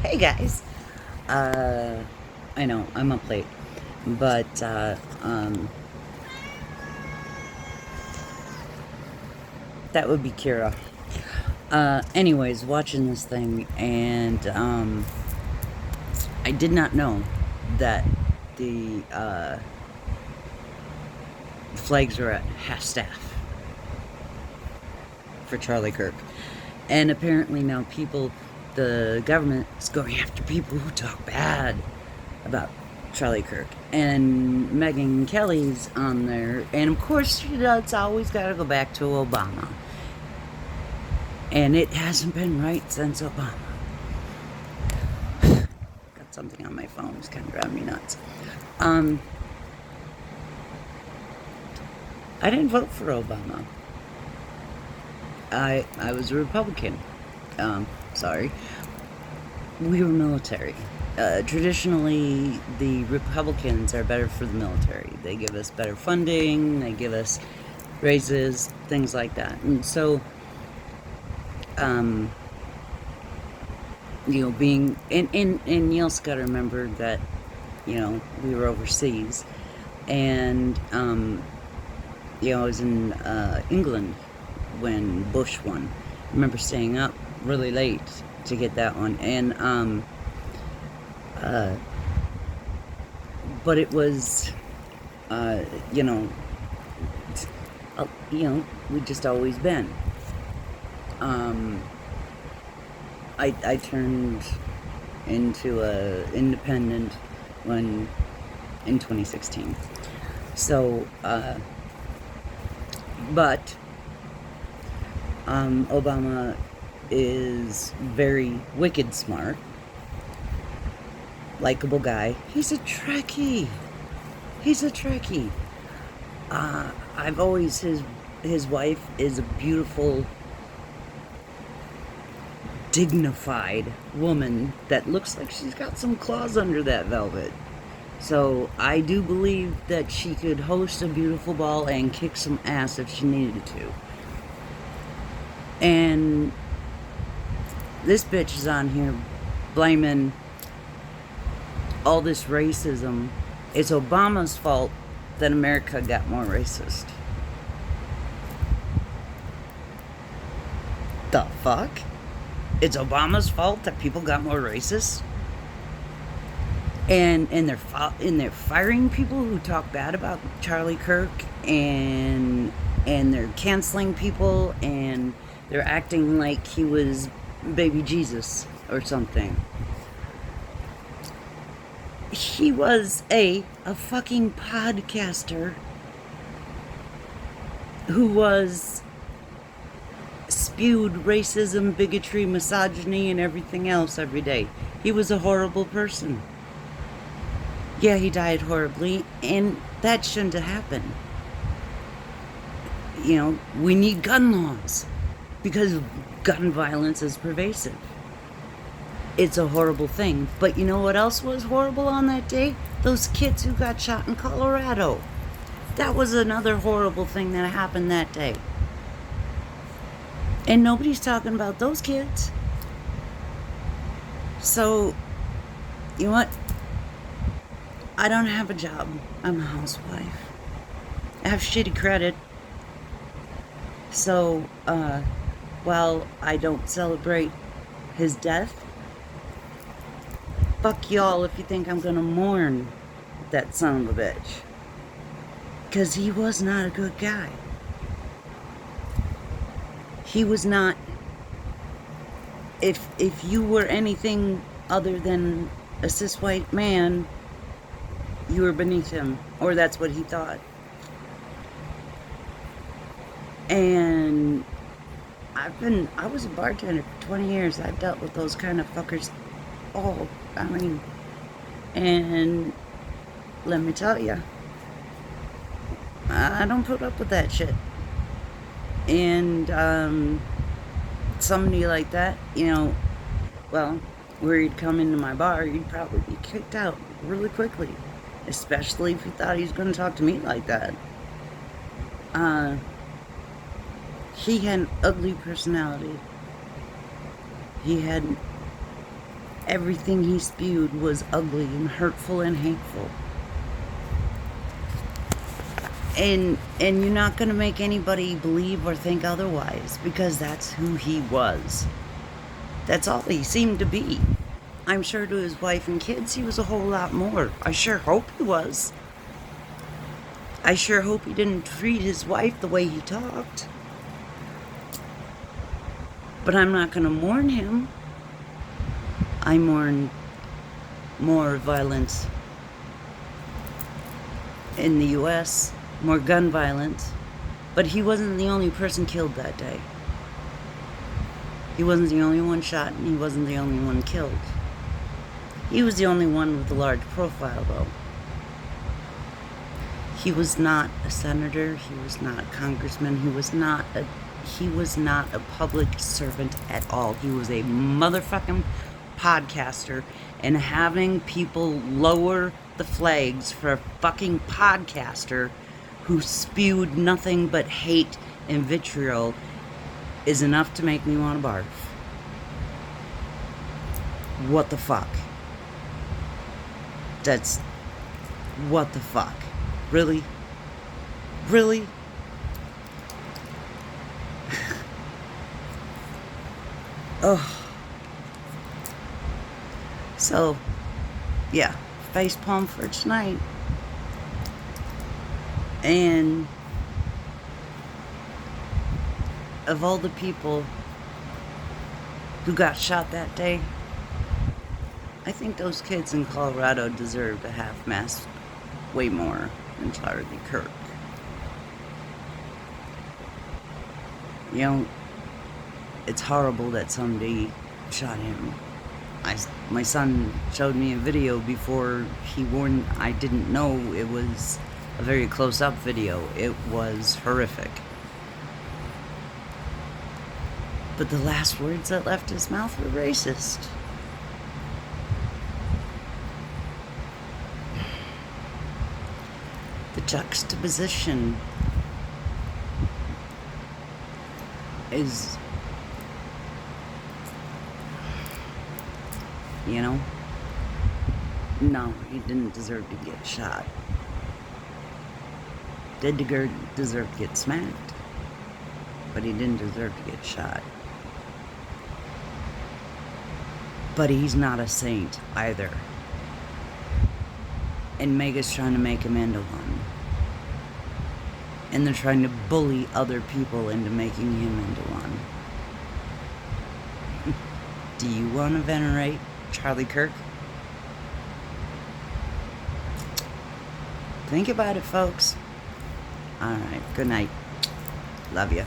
Hey guys. I know I'm up late, but that would be Kira. Anyways, watching this thing, and I did not know that the flags are at half staff for Charlie Kirk, and apparently now the government is going after people who talk bad about Charlie Kirk. And Megyn Kelly's on there. And of course, it's always got to go back to Obama. And it hasn't been right since Obama. Got something on my phone. It's kind of driving me nuts. I didn't vote for Obama. I was a Republican. Sorry. We were military. Traditionally, the Republicans are better for the military. They give us better funding, they give us raises, things like that. And so, being, and you also got to remember that, we were overseas. And, I was in England when Bush won. I remember staying up really late to get that one. And, but it was, uh, you know, we've just always been. I turned into a independent when in 2016. So, but Obama is very wicked smart, likable guy. He's a Trekkie. He's a Trekkie. I've always his wife is a beautiful, dignified woman that looks like she's got some claws under that velvet. So I do believe that she could host a beautiful ball and kick some ass if she needed to. And this bitch is on here blaming all this racism. It's Obama's fault that America got more racist. The fuck? It's Obama's fault that people got more racist? And they're firing people who talk bad about Charlie Kirk, and they're canceling people, and they're acting like he was baby Jesus or something. He was a fucking podcaster who was spewed racism, bigotry, misogyny, and everything else every day. He was a horrible person. Yeah, he died horribly, and that shouldn't have happened. We need gun laws because gun violence is pervasive. It's a horrible thing. But you know what else was horrible on that day? Those kids who got shot in Colorado. That was another horrible thing that happened that day. And nobody's talking about those kids. So, you know what? I don't have a job. I'm a housewife. I have shitty credit. So, while I don't celebrate his death, fuck y'all if you think I'm gonna mourn that son of a bitch. Because he was not a good guy. He was not. If you were anything other than a cis white man, you were beneath him, or that's what he thought. And I was a bartender for 20 years. I've dealt with those kind of fuckers and let me tell you, I don't put up with that shit. And somebody like that, where he'd come into my bar, you'd probably be kicked out really quickly. Especially if he thought he was going to talk to me like that. He had an ugly personality. He had Everything he spewed was ugly and hurtful and hateful. And you're not going to make anybody believe or think otherwise, because that's who he was. That's all he seemed to be. I'm sure to his wife and kids he was a whole lot more. I sure hope he was. I sure hope he didn't treat his wife the way he talked. But I'm not going to mourn him. I mourn more violence in the U.S., more gun violence. But he wasn't the only person killed that day. He wasn't the only one shot, and he wasn't the only one killed. He was the only one with a large profile, though. He was not a senator. He was not a congressman. He was not a public servant at all. He was a motherfucking podcaster, and having people lower the flags for a fucking podcaster who spewed nothing but hate and vitriol is enough to make me want to barf. What the fuck? That's... what the fuck? Really? Really? Oh. So, yeah, facepalm for tonight. And of all the people who got shot that day, I think those kids in Colorado deserved a half-mast way more than Charlie Kirk. You know, it's horrible that somebody shot him. My son showed me a video before he warned. I didn't know it was a very close-up video. It was horrific. But the last words that left his mouth were racist. The juxtaposition is, you know, no, he didn't deserve to get shot. Did deserve to get smacked, but he didn't deserve to get shot. But he's not a saint either. And Mega's trying to make him into one. And they're trying to bully other people into making him into one. Do you want to venerate Charlie Kirk? Think about it, folks. Alright, good night. Love you.